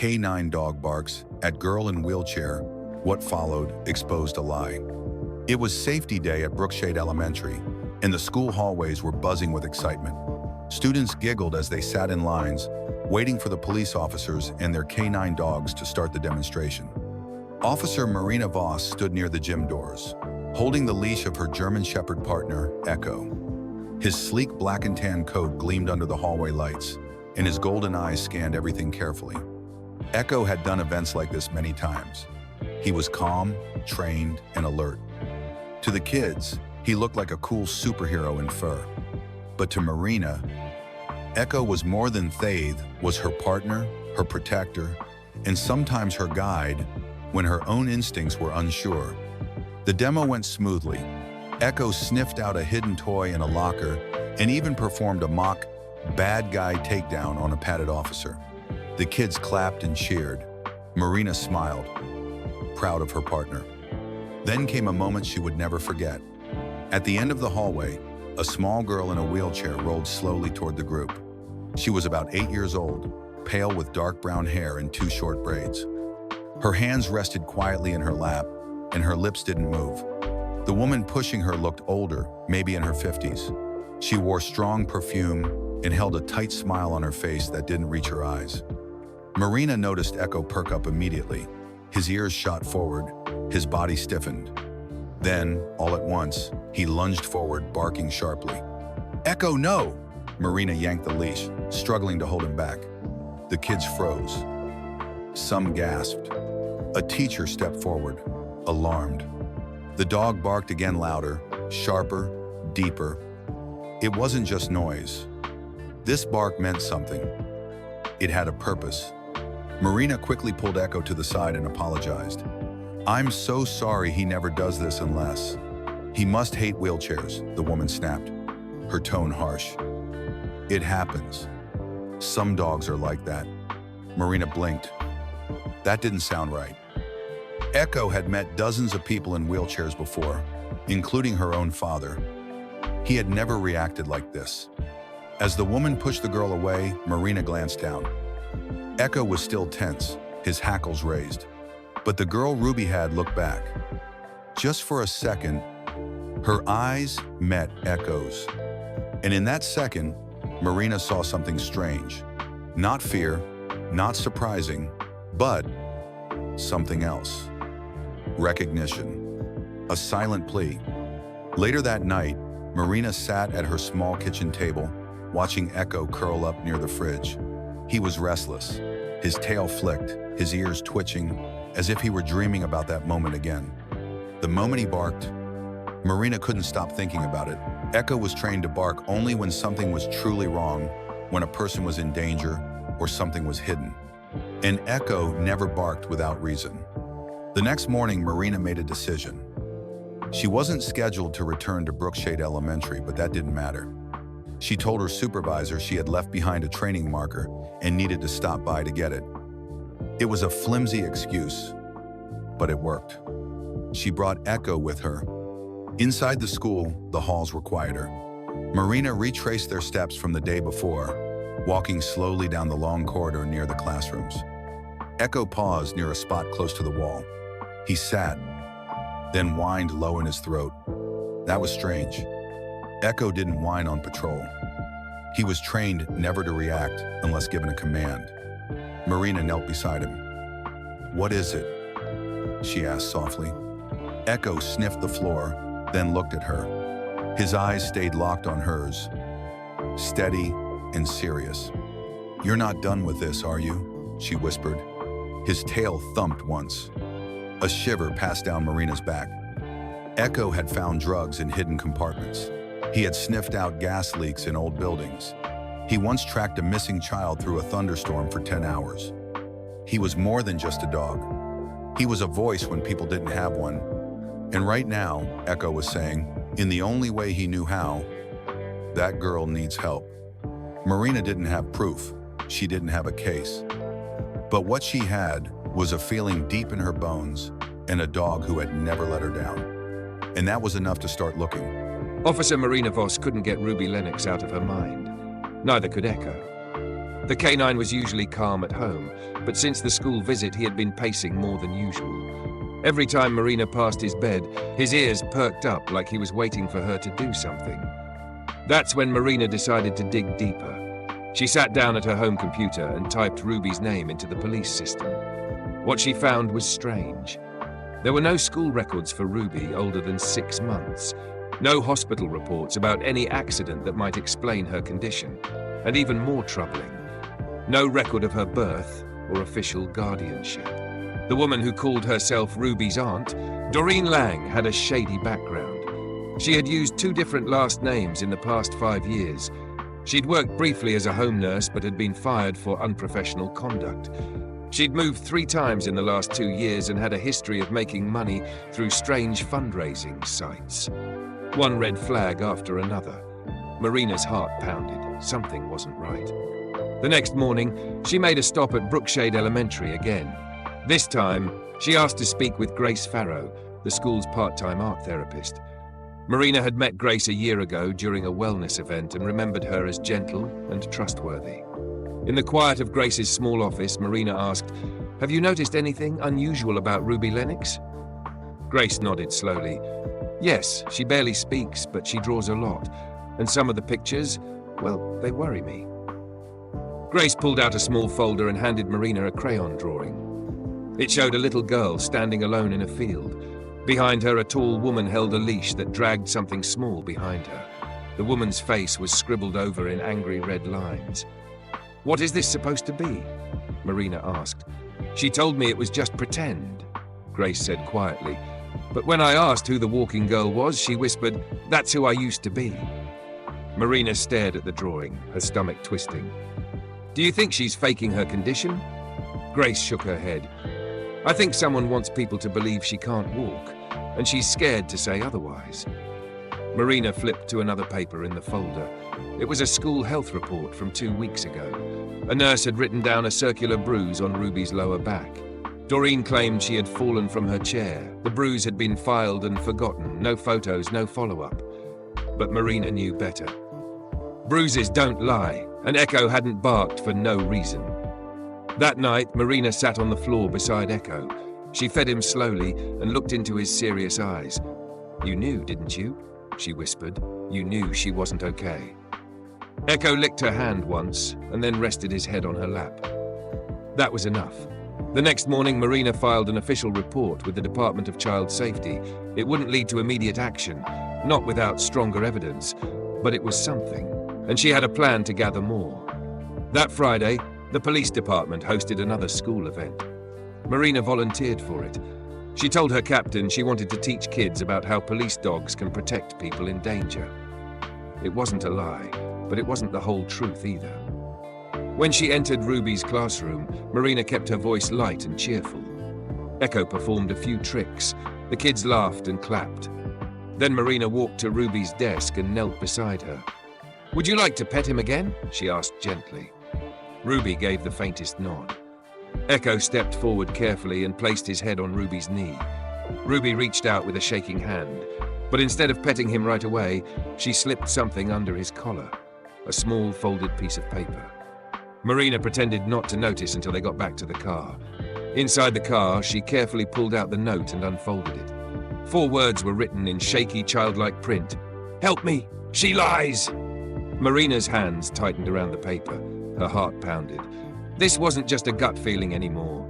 Canine dog barks at girl in wheelchair. What followed exposed a lie. It was safety day at Brookshade Elementary, and the school hallways were buzzing with excitement. Students giggled as they sat in lines, waiting for the police officers and their canine dogs to start the demonstration. Officer Marina Voss stood near the gym doors, holding the leash of her German Shepherd partner, Echo. His sleek black and tan coat gleamed under the hallway lights, and his golden eyes scanned everything carefully. Echo had done events like this many times. He was calm, trained, and alert. To the kids, he looked like a cool superhero in fur. But to Marina, Echo was more than Thaith, was her partner, her protector, and sometimes her guide when her own instincts were unsure. The demo went smoothly. Echo sniffed out a hidden toy in a locker and even performed a mock bad guy takedown on a padded officer. The kids clapped and cheered. Marina smiled, proud of her partner. Then came a moment she would never forget. At the end of the hallway, a small girl in a wheelchair rolled slowly toward the group. She was about 8 years old, pale with dark brown hair and 2 short braids. Her hands rested quietly in her lap, and her lips didn't move. The woman pushing her looked older, maybe in her 50s. She wore strong perfume and held a tight smile on her face that didn't reach her eyes. Marina noticed Echo perk up immediately. His ears shot forward, his body stiffened. Then, all at once, he lunged forward, barking sharply. "Echo, no!" Marina yanked the leash, struggling to hold him back. The kids froze. Some gasped. A teacher stepped forward, alarmed. The dog barked again, louder, sharper, deeper. It wasn't just noise. This bark meant something. It had a purpose. Marina quickly pulled Echo to the side and apologized. "I'm so sorry, he never does this unless." "He must hate wheelchairs," the woman snapped, her tone harsh. "It happens. Some dogs are like that." Marina blinked. That didn't sound right. Echo had met dozens of people in wheelchairs before, including her own father. He had never reacted like this. As the woman pushed the girl away, Marina glanced down. Echo was still tense, his hackles raised. But the girl Ruby had looked back. Just for a second, her eyes met Echo's. And in that second, Marina saw something strange. Not fear, not surprising, but something else. Recognition. A silent plea. Later that night, Marina sat at her small kitchen table, watching Echo curl up near the fridge. He was restless. His tail flicked, his ears twitching, as if he were dreaming about that moment again. The moment he barked, Marina couldn't stop thinking about it. Echo was trained to bark only when something was truly wrong, when a person was in danger, or something was hidden. And Echo never barked without reason. The next morning, Marina made a decision. She wasn't scheduled to return to Brookshade Elementary, but that didn't matter. She told her supervisor she had left behind a training marker and needed to stop by to get it. It was a flimsy excuse, but it worked. She brought Echo with her. Inside the school, the halls were quieter. Marina retraced their steps from the day before, walking slowly down the long corridor near the classrooms. Echo paused near a spot close to the wall. He sat, then whined low in his throat. That was strange. Echo didn't whine on patrol. He was trained never to react unless given a command. Marina knelt beside him. "What is it?" she asked softly. Echo sniffed the floor, then looked at her. His eyes stayed locked on hers, steady and serious. "You're not done with this, are you?" she whispered. His tail thumped once. A shiver passed down Marina's back. Echo had found drugs in hidden compartments. He had sniffed out gas leaks in old buildings. He once tracked a missing child through a thunderstorm for 10 hours. He was more than just a dog. He was a voice when people didn't have one. And right now, Echo was saying, in the only way he knew how, that girl needs help. Marina didn't have proof. She didn't have a case. But what she had was a feeling deep in her bones and a dog who had never let her down. And that was enough to start looking. Officer Marina Voss couldn't get Ruby Lennox out of her mind. Neither could Echo. The canine was usually calm at home, but since the school visit he had been pacing more than usual. Every time Marina passed his bed, his ears perked up like he was waiting for her to do something. That's when Marina decided to dig deeper. She sat down at her home computer and typed Ruby's name into the police system. What she found was strange. There were no school records for Ruby older than 6 months, no hospital reports about any accident that might explain her condition, and even more troubling, no record of her birth or official guardianship. The woman who called herself Ruby's aunt, Doreen Lang, had a shady background. She had used 2 different last names in the past 5 years. She'd worked briefly as a home nurse but had been fired for unprofessional conduct. She'd moved 3 times in the last 2 years and had a history of making money through strange fundraising sites. One red flag after another. Marina's heart pounded. Something wasn't right. The next morning, she made a stop at Brookshade Elementary again. This time, she asked to speak with Grace Farrow, the school's part-time art therapist. Marina had met Grace a year ago during a wellness event and remembered her as gentle and trustworthy. In the quiet of Grace's small office, Marina asked, "Have you noticed anything unusual about Ruby Lennox?" Grace nodded slowly. "Yes, she barely speaks, but she draws a lot. And some of the pictures, well, they worry me." Grace pulled out a small folder and handed Marina a crayon drawing. It showed a little girl standing alone in a field. Behind her, a tall woman held a leash that dragged something small behind her. The woman's face was scribbled over in angry red lines. "What is this supposed to be?" Marina asked. "She told me it was just pretend," Grace said quietly. "But when I asked who the walking girl was, she whispered, 'That's who I used to be.'" Marina stared at the drawing, her stomach twisting. "Do you think she's faking her condition?" Grace shook her head. "I think someone wants people to believe she can't walk, and she's scared to say otherwise." Marina flipped to another paper in the folder. It was a school health report from 2 weeks ago. A nurse had written down a circular bruise on Ruby's lower back. Doreen claimed she had fallen from her chair. The bruise had been filed and forgotten. No photos, no follow-up. But Marina knew better. Bruises don't lie, and Echo hadn't barked for no reason. That night, Marina sat on the floor beside Echo. She fed him slowly and looked into his serious eyes. "You knew, didn't you?" she whispered. "You knew she wasn't okay." Echo licked her hand once and then rested his head on her lap. That was enough. The next morning, Marina filed an official report with the Department of Child Safety. It wouldn't lead to immediate action, not without stronger evidence, but it was something, and she had a plan to gather more. That Friday, the police department hosted another school event. Marina volunteered for it. She told her captain she wanted to teach kids about how police dogs can protect people in danger. It wasn't a lie, but it wasn't the whole truth either. When she entered Ruby's classroom, Marina kept her voice light and cheerful. Echo performed a few tricks. The kids laughed and clapped. Then Marina walked to Ruby's desk and knelt beside her. "Would you like to pet him again?" she asked gently. Ruby gave the faintest nod. Echo stepped forward carefully and placed his head on Ruby's knee. Ruby reached out with a shaking hand, but instead of petting him right away, she slipped something under his collar, a small folded piece of paper. Marina pretended not to notice until they got back to the car. Inside the car, she carefully pulled out the note and unfolded it. 4 words were written in shaky, childlike print. "Help me! She lies!" Marina's hands tightened around the paper. Her heart pounded. This wasn't just a gut feeling anymore.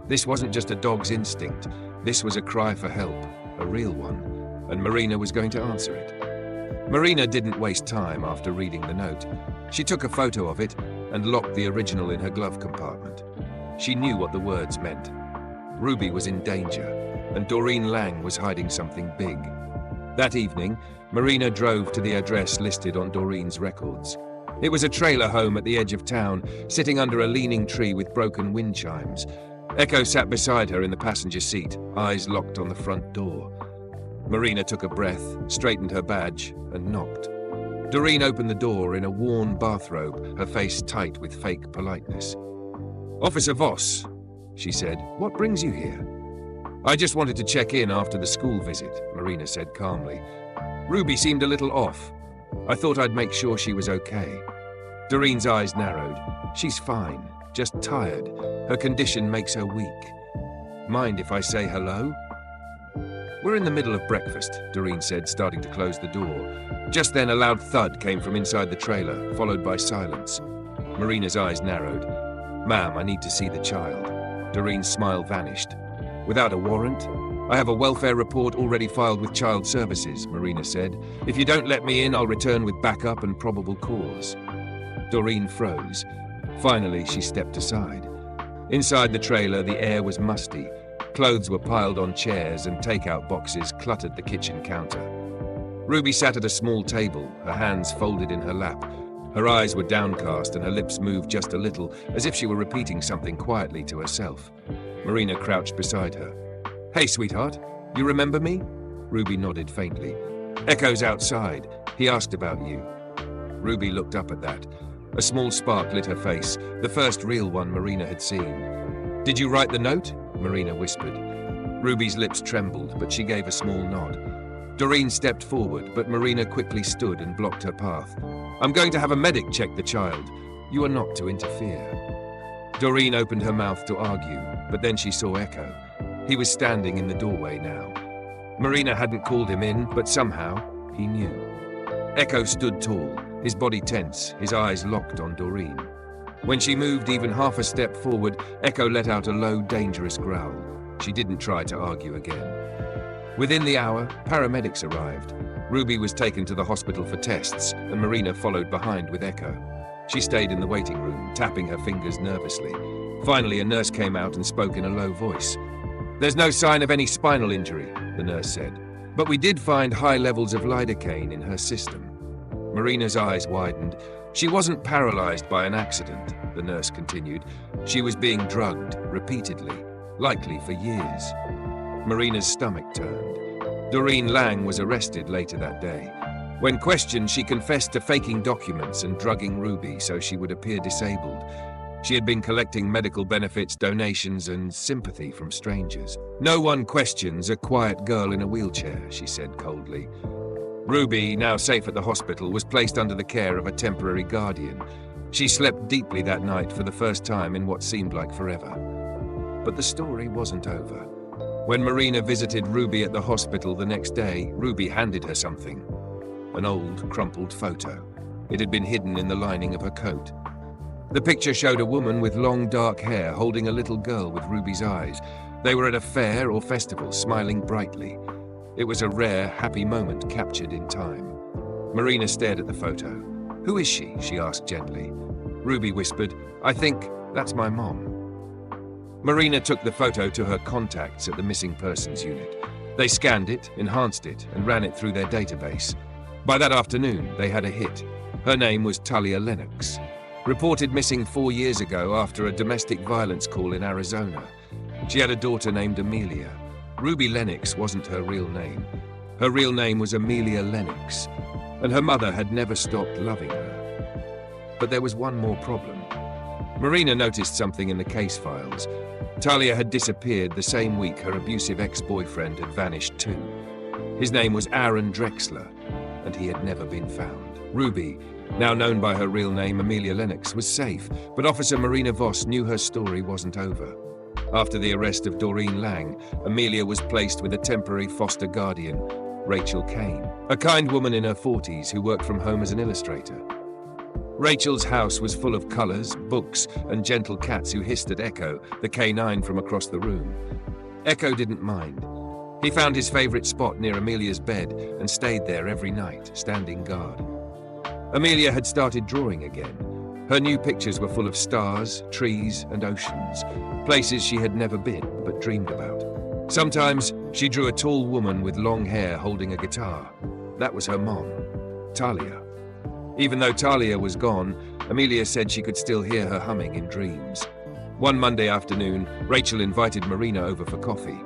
This wasn't just a dog's instinct. This was a cry for help, a real one, and Marina was going to answer it. Marina didn't waste time after reading the note. She took a photo of it and locked the original in her glove compartment. She knew what the words meant. Ruby was in danger, and Doreen Lang was hiding something big. That evening, Marina drove to the address listed on Doreen's records. It was a trailer home at the edge of town, sitting under a leaning tree with broken wind chimes. Echo sat beside her in the passenger seat, eyes locked on the front door. Marina took a breath, straightened her badge, and knocked. Doreen opened the door in a worn bathrobe, her face tight with fake politeness. "Officer Voss," she said, "what brings you here?" "I just wanted to check in after the school visit," Marina said calmly. "Ruby seemed a little off. I thought I'd make sure she was okay." Doreen's eyes narrowed. She's fine, just tired. Her condition makes her weak. Mind if I say hello? We're in the middle of breakfast, Doreen said, starting to close the door. Just then a loud thud came from inside the trailer, followed by silence. Marina's eyes narrowed. Ma'am, I need to see the child. Doreen's smile vanished. Without a warrant? I have a welfare report already filed with Child Services, Marina said. If you don't let me in, I'll return with backup and probable cause. Doreen froze. Finally, she stepped aside. Inside the trailer, the air was musty. Clothes were piled on chairs and takeout boxes cluttered the kitchen counter. Ruby sat at a small table, her hands folded in her lap. Her eyes were downcast and her lips moved just a little, as if she were repeating something quietly to herself. Marina crouched beside her. Hey, sweetheart, you remember me? Ruby nodded faintly. Echo's outside. He asked about you. Ruby looked up at that. A small spark lit her face, the first real one Marina had seen. Did you write the note? Marina whispered. Ruby's lips trembled, but she gave a small nod. Doreen stepped forward, but Marina quickly stood and blocked her path. I'm going to have a medic check the child. You are not to interfere. Doreen opened her mouth to argue, but then she saw Echo. He was standing in the doorway now. Marina hadn't called him in, but somehow he knew. Echo stood tall, his body tense, his eyes locked on Doreen. When she moved even half a step forward, Echo let out a low, dangerous growl. She didn't try to argue again. Within the hour, paramedics arrived. Ruby was taken to the hospital for tests, and Marina followed behind with Echo. She stayed in the waiting room, tapping her fingers nervously. Finally, a nurse came out and spoke in a low voice. There's no sign of any spinal injury, the nurse said, but we did find high levels of lidocaine in her system. Marina's eyes widened. She wasn't paralyzed by an accident, the nurse continued. She was being drugged, repeatedly, likely for years. Marina's stomach turned. Doreen Lang was arrested later that day. When questioned, she confessed to faking documents and drugging Ruby so she would appear disabled. She had been collecting medical benefits, donations, and sympathy from strangers. No one questions a quiet girl in a wheelchair, she said coldly. Ruby, now safe at the hospital, was placed under the care of a temporary guardian. She slept deeply that night for the first time in what seemed like forever. But the story wasn't over. When Marina visited Ruby at the hospital the next day, Ruby handed her something. An old, crumpled photo. It had been hidden in the lining of her coat. The picture showed a woman with long dark hair holding a little girl with Ruby's eyes. They were at a fair or festival, smiling brightly. It was a rare, happy moment captured in time. Marina stared at the photo. Who is she? She asked gently. Ruby whispered, I think that's my mom. Marina took the photo to her contacts at the missing persons unit. They scanned it, enhanced it, and ran it through their database. By that afternoon, they had a hit. Her name was Talia Lennox. Reported missing 4 years ago after a domestic violence call in Arizona. She had a daughter named Amelia. Ruby Lennox wasn't her real name. Her real name was Amelia Lennox, and her mother had never stopped loving her. But there was one more problem. Marina noticed something in the case files. Talia had disappeared the same week her abusive ex-boyfriend had vanished too. His name was Aaron Drexler, and he had never been found. Ruby, now known by her real name Amelia Lennox, was safe, but Officer Marina Voss knew her story wasn't over. After the arrest of Doreen Lang, Amelia was placed with a temporary foster guardian, Rachel Kane, a kind woman in her 40s who worked from home as an illustrator. Rachel's house was full of colours, books, and gentle cats who hissed at Echo, the canine from across the room. Echo didn't mind. He found his favourite spot near Amelia's bed and stayed there every night, standing guard. Amelia had started drawing again. Her new pictures were full of stars, trees, and oceans, places she had never been but dreamed about. Sometimes she drew a tall woman with long hair holding a guitar. That was her mom, Talia. Even though Talia was gone, Amelia said she could still hear her humming in dreams. One Monday afternoon, Rachel invited Marina over for coffee.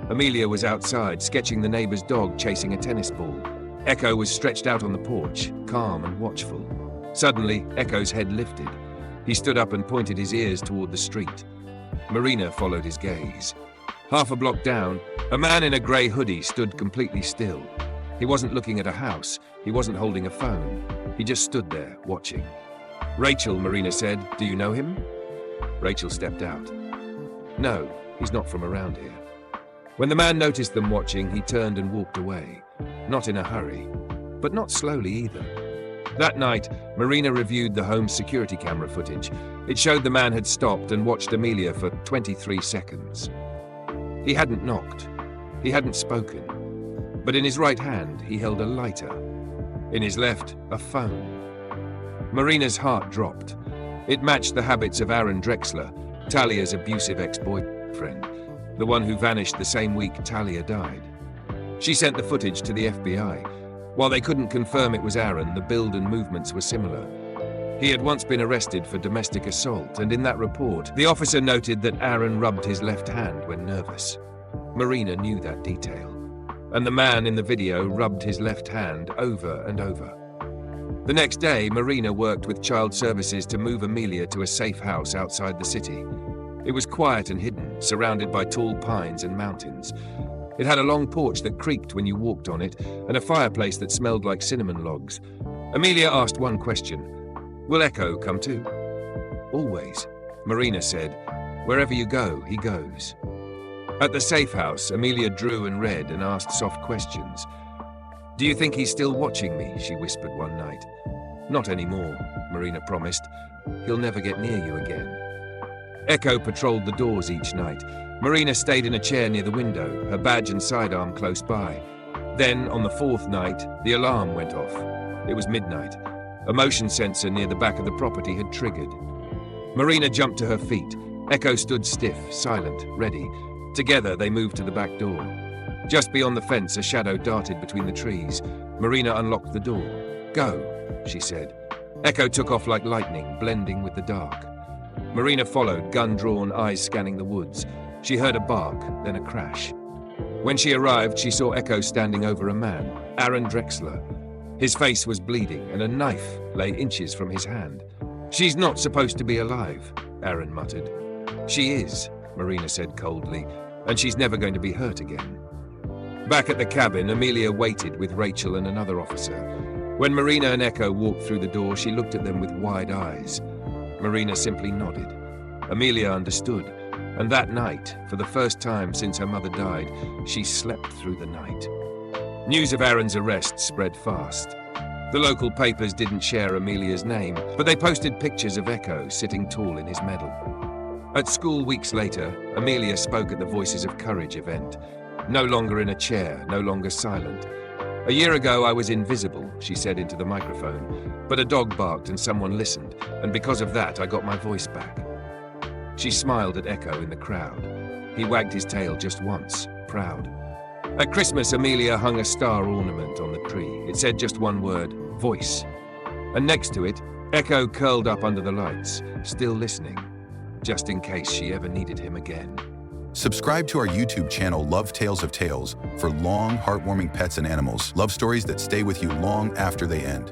Amelia was outside, sketching the neighbor's dog chasing a tennis ball. Echo was stretched out on the porch, calm and watchful. Suddenly, Echo's head lifted. He stood up and pointed his ears toward the street. Marina followed his gaze. Half a block down, a man in a grey hoodie stood completely still. He wasn't looking at a house. He wasn't holding a phone. He just stood there, watching. "Rachel," Marina said. "Do you know him?" Rachel stepped out. "No, he's not from around here." When the man noticed them watching, he turned and walked away. Not in a hurry, but not slowly either. That night, Marina reviewed the home's security camera footage. It showed the man had stopped and watched Amelia for 23 seconds. He hadn't knocked. He hadn't spoken. But in his right hand, he held a lighter. In his left, a phone. Marina's heart dropped. It matched the habits of Aaron Drexler, Talia's abusive ex-boyfriend, the one who vanished the same week Talia died. She sent the footage to the FBI. While they couldn't confirm it was Aaron, the build and movements were similar. He had once been arrested for domestic assault, and in that report, the officer noted that Aaron rubbed his left hand when nervous. Marina knew that detail. And the man in the video rubbed his left hand over and over. The next day, Marina worked with Child Services to move Amelia to a safe house outside the city. It was quiet and hidden, surrounded by tall pines and mountains. It had a long porch that creaked when you walked on it, and a fireplace that smelled like cinnamon logs. Amelia asked one question: "Will Echo come too?" "Always," Marina said. "Wherever you go, he goes." At the safe house, Amelia drew and read and asked soft questions. "Do you think he's still watching me?" she whispered one night. "Not anymore," Marina promised. "He'll never get near you again." Echo patrolled the doors each night. Marina stayed in a chair near the window, her badge and sidearm close by. Then, on the fourth night, the alarm went off. It was midnight. A motion sensor near the back of the property had triggered. Marina jumped to her feet. Echo stood stiff, silent, ready. Together, they moved to the back door. Just beyond the fence, a shadow darted between the trees. Marina unlocked the door. "Go," she said. Echo took off like lightning, blending with the dark. Marina followed, gun drawn, eyes scanning the woods. She heard a bark, then a crash. When she arrived, she saw Echo standing over a man, Aaron Drexler. His face was bleeding, and a knife lay inches from his hand. "She's not supposed to be alive," Aaron muttered. "She is," Marina said coldly, "and she's never going to be hurt again." Back at the cabin, Amelia waited with Rachel and another officer. When Marina and Echo walked through the door, she looked at them with wide eyes. Marina simply nodded. Amelia understood, and that night, for the first time since her mother died, she slept through the night. News of Aaron's arrest spread fast. The local papers didn't share Amelia's name, but they posted pictures of Echo sitting tall in his medal. At school weeks later, Amelia spoke at the Voices of Courage event. No longer in a chair, no longer silent. "A year ago I was invisible," she said into the microphone, "but a dog barked and someone listened, and because of that I got my voice back." She smiled at Echo in the crowd. He wagged his tail just once, proud. At Christmas, Amelia hung a star ornament on the tree. It said just one word: voice. And next to it, Echo curled up under the lights, still listening, just in case she ever needed him again. Subscribe to our YouTube channel, Love Tales of Tales, for long, heartwarming pets and animals, love stories that stay with you long after they end.